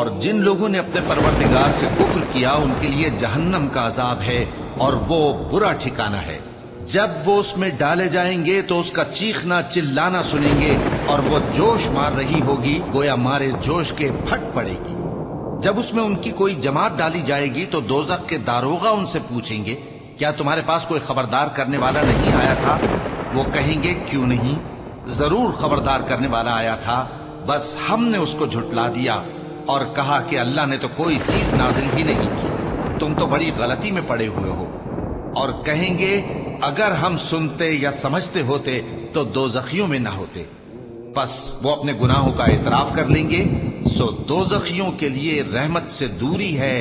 और जिन लोगों ने अपने परवरदिगार से कुफ्र किया उनके लिए जहन्नम का अजाब है और वो बुरा ठिकाना है। जब वो उसमें डाले जाएंगे तो उसका चीखना चिल्लाना सुनेंगे और वो जोश मार रही होगी, गोया मारे जोश के फट पड़ेगी। जब उसमें उनकी कोई जमात डाली जाएगी तो दोज़ख के दारोगा उनसे पूछेंगे, क्या तुम्हारे पास कोई खबरदार करने वाला नहीं आया था? वो कहेंगे, क्यों नहीं, जरूर खबरदार करने वाला आया था, बस हमने उसको झुटला दिया और कहा कि अल्लाह ने तो कोई चीज नाजिल ही नहीं की, तुम तो बड़ी गलती में पड़े हुए हो। और कहेंगे, अगर हम सुनते या समझते होते तो दोज़खियों में ना होते। बस वो अपने गुनाहों का एतराफ कर लेंगे। सो दोज़खियों के लिए रहमत से दूरी है।